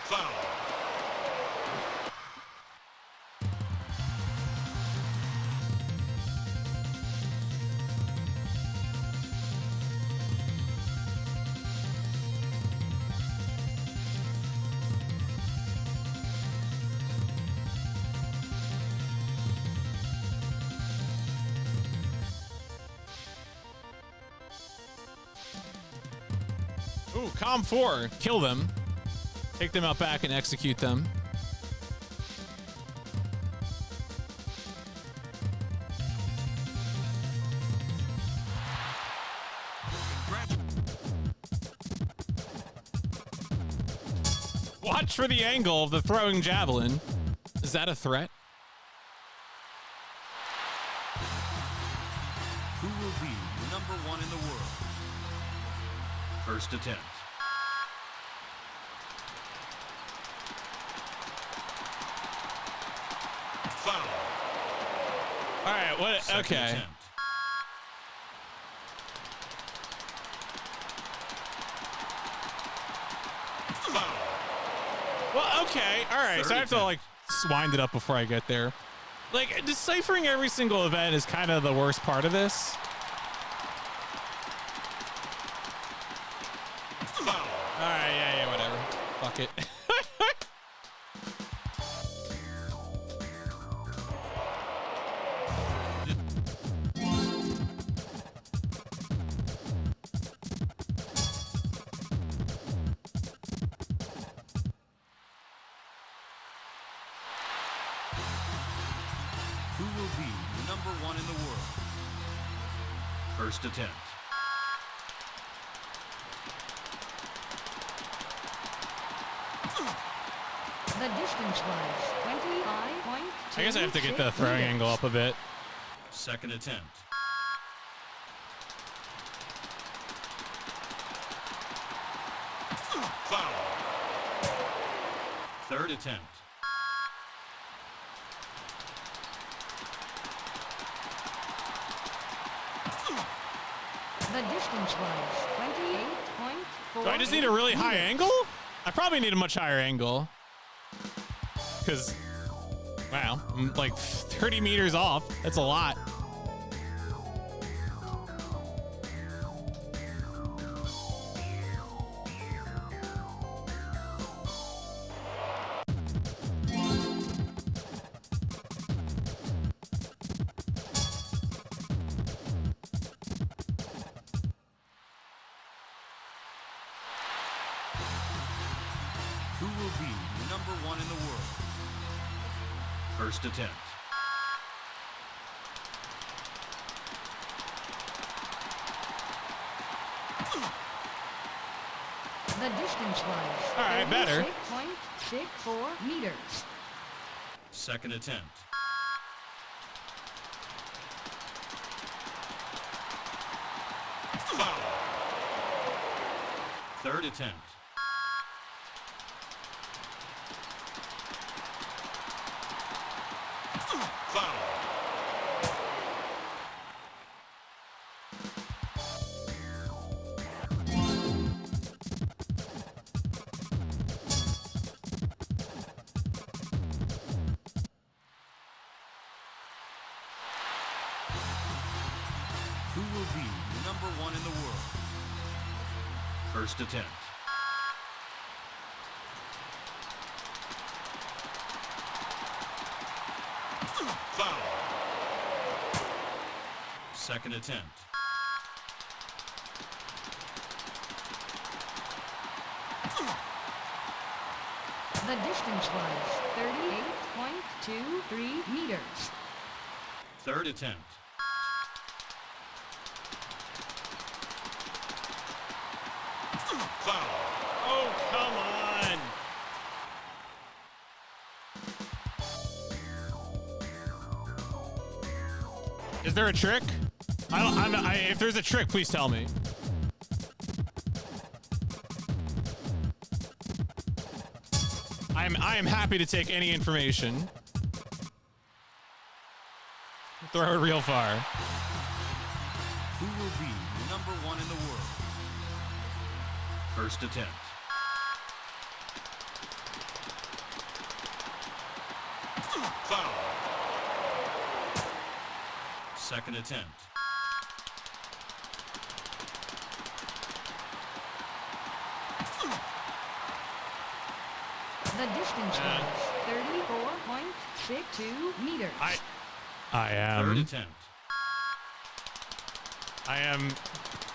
Foul. Ooh, Com 4. Kill them. Take them out back and execute them. Watch for the angle of the throwing javelin. Is that a threat? Who will be number one in the world? First attempt. Foul. All right, what? Second Okay. attempt. Foul. Well, okay. All right. So I have to, like, wind it up before I get there. Like, deciphering every single event is kind of the worst part of this. Foul. All right, yeah, whatever. Fuck it. Who will be number one in the world? First attempt. The distance was 25.26 I guess I have to get the throwing meters. angle up a bit. Second attempt. Foul. Third attempt. The distance was 28.4. Do I just need a really high angle? I probably need a much higher angle. Because, wow, I'm like 30 meters off. That's a lot. Who will be #1 in the world? First attempt. The distance was All right, better. 36.64 meters. Second attempt. Foul. Third attempt. Foul. Who will be #1 in the world? First attempt. Foul. Second attempt. The distance was 38.23 meters. Third attempt. Foul. Oh, come on. Is there a trick? If there's a trick, please tell me. I am happy to take any information. Throw it real far. Who will be #1 in the world? First attempt. Foul. Second attempt. The distance was 34.62 meters. I am. Third attempt.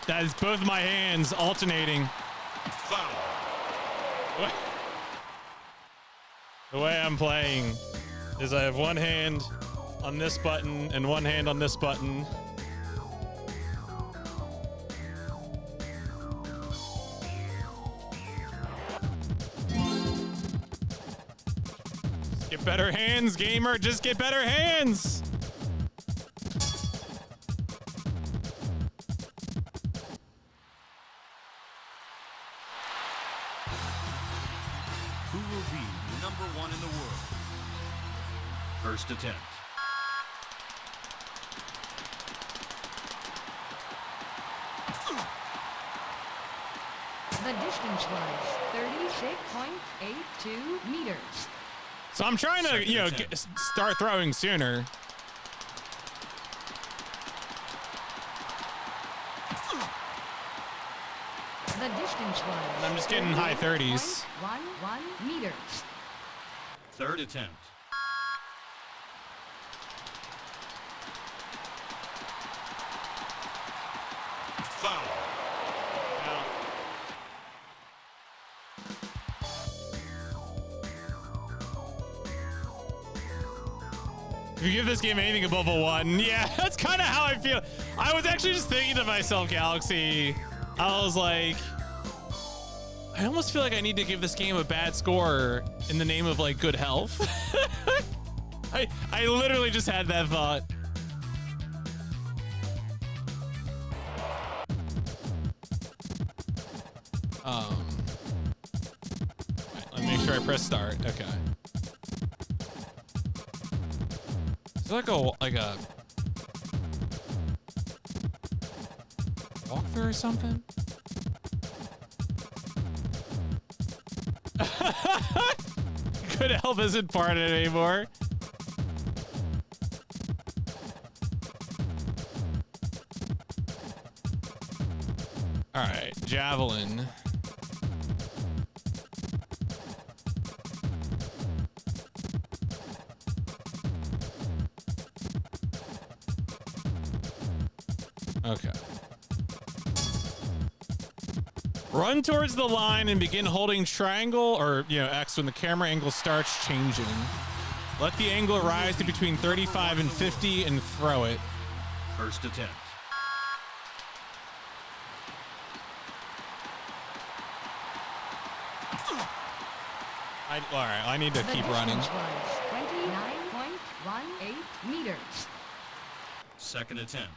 That is both my hands alternating. Foul. The way I'm playing is I have one hand on this button and one hand on this button. Just get better hands, gamer. Just get better hands. Who will be #1 in the world? First attempt. The distance was 36.82 meters. So I'm trying to, start throwing sooner. The distance was I'm just getting high 30s. 38.11 meters. Third attempt. Foul. If you give this game anything above a 1, yeah, that's kind of how I feel. I was actually just thinking to myself, Galaxy, I was like, I almost feel like I need to give this game a bad score in the name of like good health. I literally just had that thought. Right, let me make sure I press start. Okay. Is it like a walkthrough? through or something? Good help isn't part of it anymore. All right, javelin. Okay. Run towards the line and begin holding triangle or, X when the camera angle starts changing. Let the angle rise to between 35 and 50 and throw it. First attempt. All right, I need to keep running. 29.18 meters. Second attempt.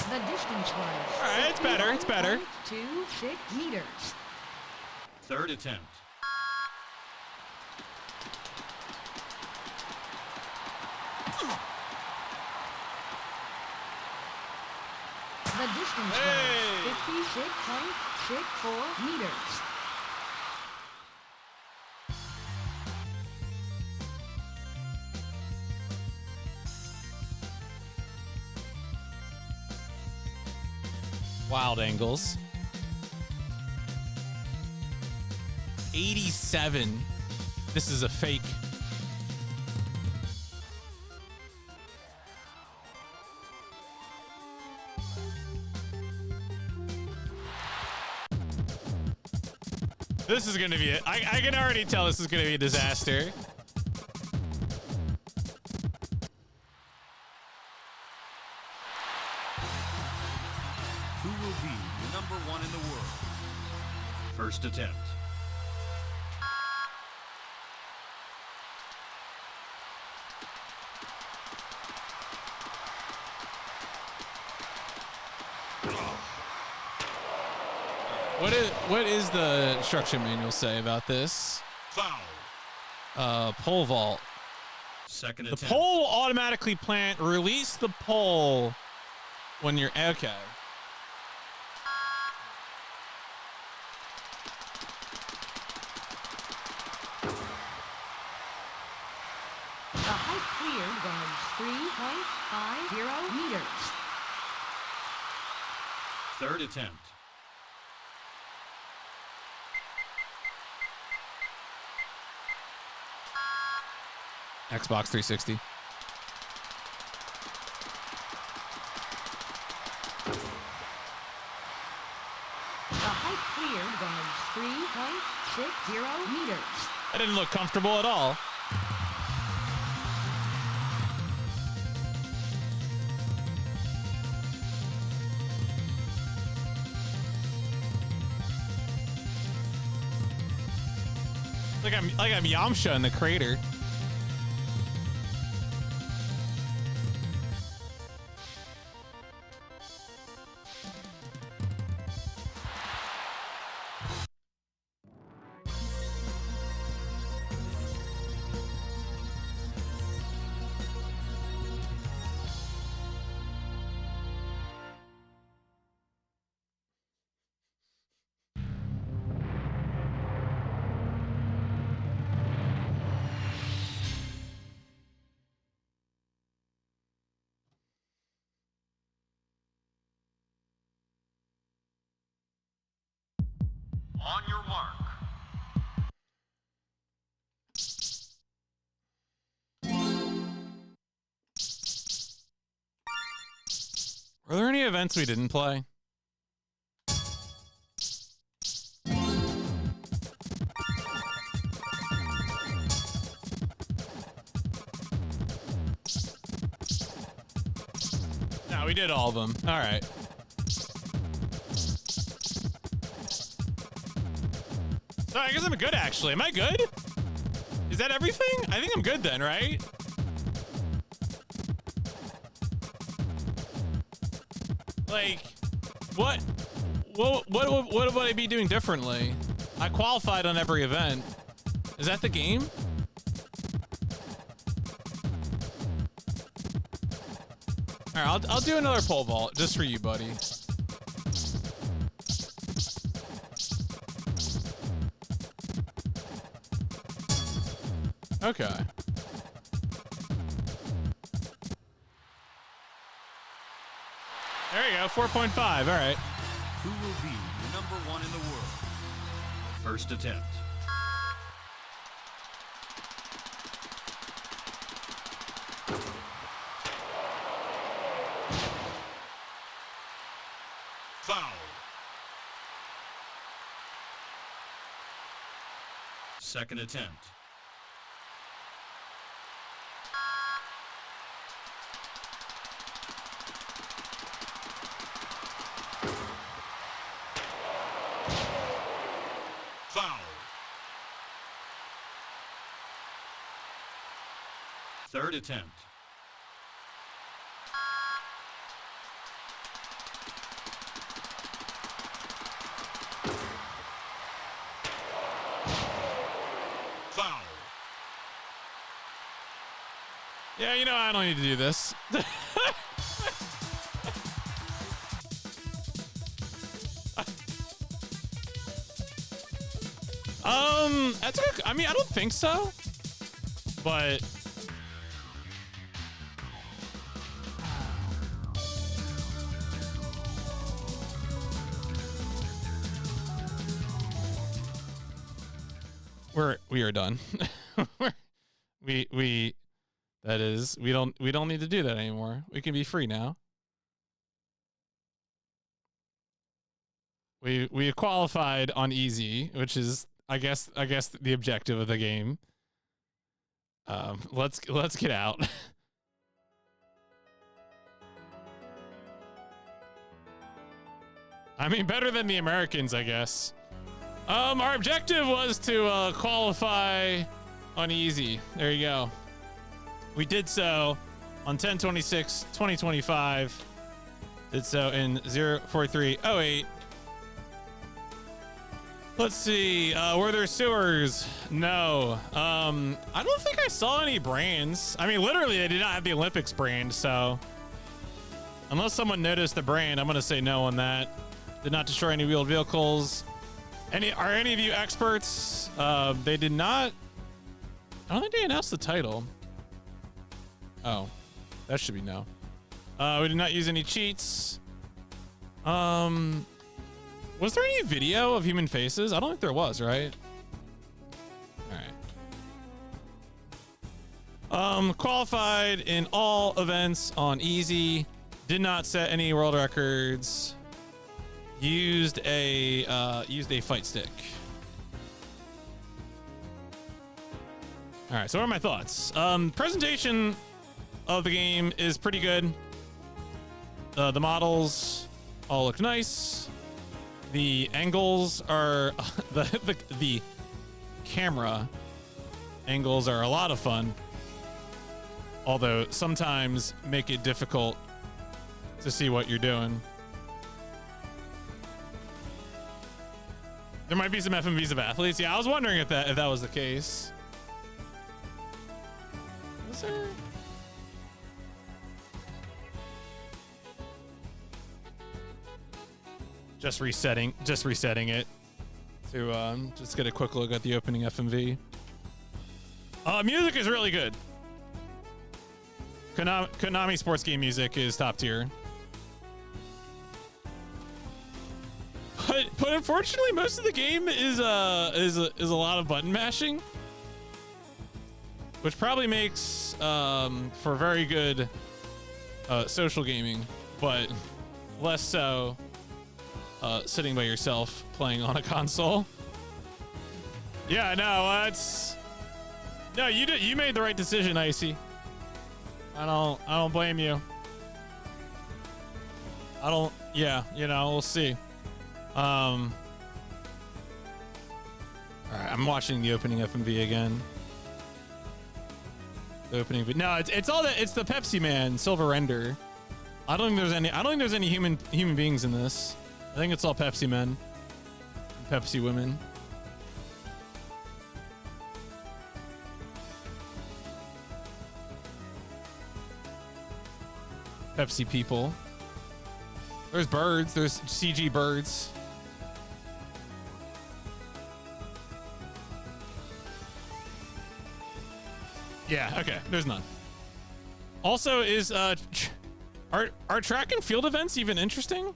The distance was. All right, it's better. It's better. 26 meters. Third attempt. The distance was 56.64 meters. Wild angles. 87. This is a fake. This is going to be it. I can already tell this is going to be a disaster. Who will be the #1 in the world? First attempt. What is the instruction manual say about this? Foul. Pole vault. Second The attempt. pole will automatically plant. Release the pole when you're okay. The height cleared was 3.50 meters. Third attempt. Xbox 360. The height cleared was 3.60 meters. That didn't look comfortable at all. Like I'm Yamcha in the crater. On your mark. Were there any events we didn't play? No, we did all of them. All right. So I guess I'm good, actually. Am I good? Is that everything? I think I'm good then, right? Like, what would I be doing differently? I qualified on every event. Is that the game? All right, I'll do another pole vault just for you, buddy. Okay. There you go, 4.5. All right. Who will be #1 in the world? First attempt. Foul. Second attempt. Foul. Third attempt. Foul. Yeah, you know, I don't need to do this. That's good. I mean, I don't think so, but we are done. we that is, we don't need to do that anymore. We can be free now. We qualified on easy, which is I guess the objective of the game. Let's get out. I mean, better than the Americans, I guess. Our objective was to qualify on easy. There you go. We did so on 10/26/2025. Did so in 04308. Let's see. Were there sewers? No. I don't think I saw any brands. I mean, literally, they did not have the Olympics brand, so unless someone noticed the brand, I'm gonna say no on that. Did not destroy any wheeled vehicles. Are any of you experts? They did not. I don't think they announced the title. Oh, that should be no. We did not use any cheats. Was there any video of human faces? I don't think there was, right? All right. Qualified in all events on easy. Did not set any world records. Used a fight stick. All right. So what are my thoughts? Presentation of the game is pretty good. The models all look nice. The angles are the camera angles are a lot of fun, although sometimes make it difficult to see what you're doing. There might be some FMVs of athletes. Yeah, I was wondering if that was the case. Was there? Just resetting it to just get a quick look at the opening FMV. Music is really good. Konami sports game music is top tier. But unfortunately, most of the game is a lot of button mashing, which probably makes for very good social gaming, but less so sitting by yourself playing on a console. Yeah, no, you made the right decision, Icy. I don't blame you. Yeah, we'll see. All right, I'm watching the opening FMV again. The opening no, it's the Pepsi Man silver render. I don't think there's any human beings in this. I think it's all Pepsi men and Pepsi women. Pepsi people. There's birds. There's CG birds. Yeah, okay. There's none. Also, is are track and field events even interesting?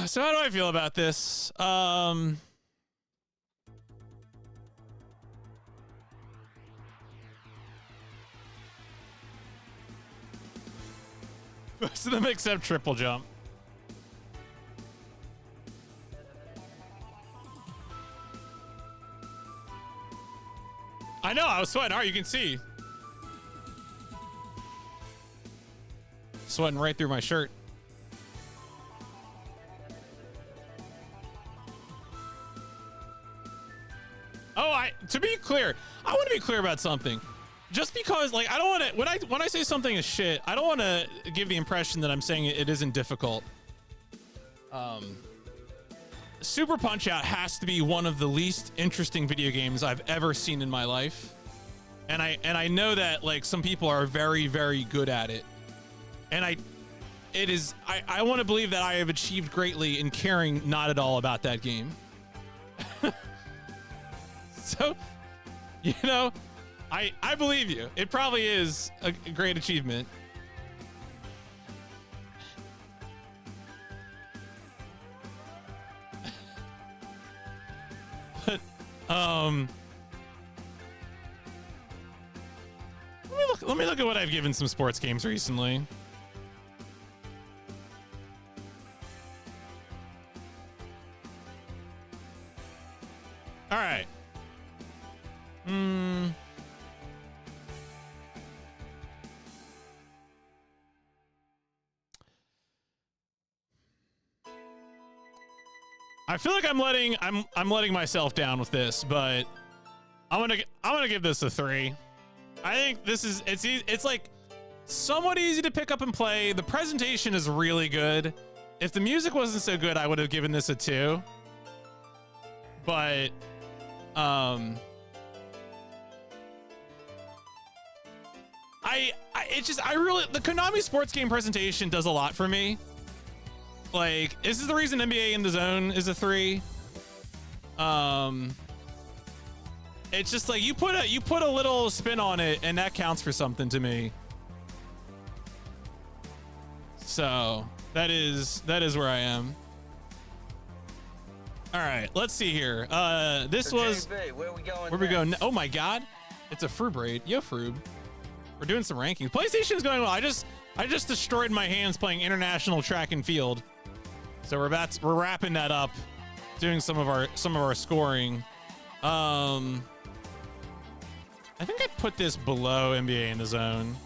So how do I feel about this? Most of them except triple jump. I know, I was sweating hard, you can see. Sweating right through my shirt. Oh, to be clear, I want to be clear about something. Just because, like, I don't want to, when I say something is shit, I don't want to give the impression that I'm saying it isn't difficult. Super Punch-Out has to be one of the least interesting video games I've ever seen in my life. And I know that, like, some people are very, very good at it. And I want to believe that I have achieved greatly in caring not at all about that game. So, you know, I believe you. It probably is a great achievement. But, let me look at what I've given some sports games recently. All right. I feel like I'm letting myself down with this, but I'm gonna give this a 3. I think this is it's like somewhat easy to pick up and play. The presentation is really good. If the music wasn't so good, I would have given this a 2. But the Konami sports game presentation does a lot for me. Like, this is the reason NBA in the Zone is a 3. It's just like you put a little spin on it, and that counts for something to me. So that is where I am. All right, let's see here. This was where we going? where we go. Oh my God, it's a Frub raid. Yo, Frub. We're doing some rankings. PlayStation's going well. I just destroyed my hands playing international track and field. So we're wrapping that up, doing some of our scoring. I think I'd put this below NBA in the Zone.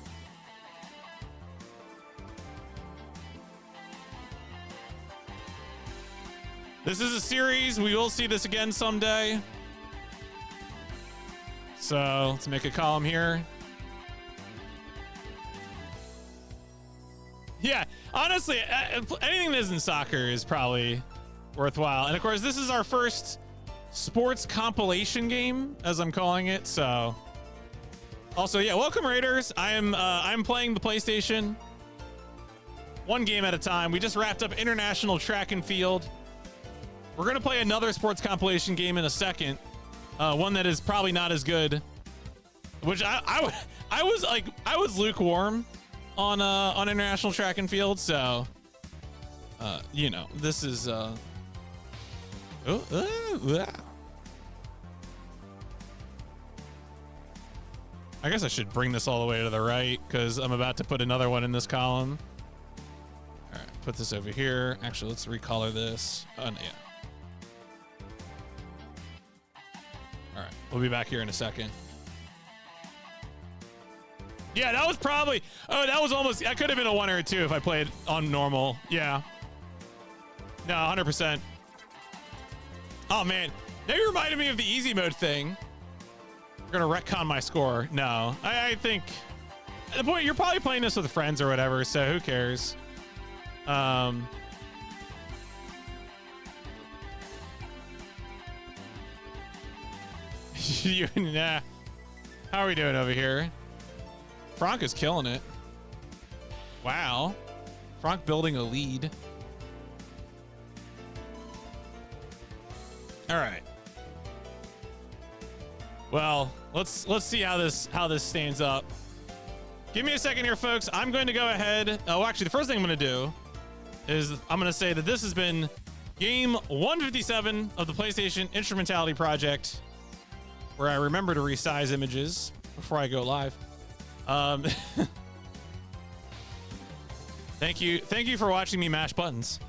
This is a series. We will see this again someday. So let's make a column here. Yeah, honestly, anything that isn't soccer is probably worthwhile. And of course, this is our first sports compilation game, as I'm calling it. So, also, yeah, welcome Raiders. I'm playing the PlayStation, one game at a time. We just wrapped up international track and field. We're gonna play another sports compilation game in a second, one that is probably not as good. Which I was lukewarm on international track and field, so you know, this is I guess I should bring this all the way to the right because I'm about to put another one in this column. All right, put this over here. Actually, let's recolor this. Oh, no, yeah. All right, we'll be back here in a second. Yeah, that was probably, that was almost, that could have been a 1 or a 2 if I played on normal. Yeah. No, 100%. Oh, man. Now you reminded me of the easy mode thing. We're going to retcon my score. No, I think, at the point, you're probably playing this with friends or whatever, so who cares? Nah. How are we doing over here? Frank is killing it. Wow. Frank building a lead. All right. Well, let's see how this stands up. Give me a second here, folks. I'm going to go ahead. Oh, actually, the first thing I'm going to do is I'm going to say that this has been game 157 of the PlayStation Instrumentality Project, where I remember to resize images before I go live. Thank you for watching me mash buttons.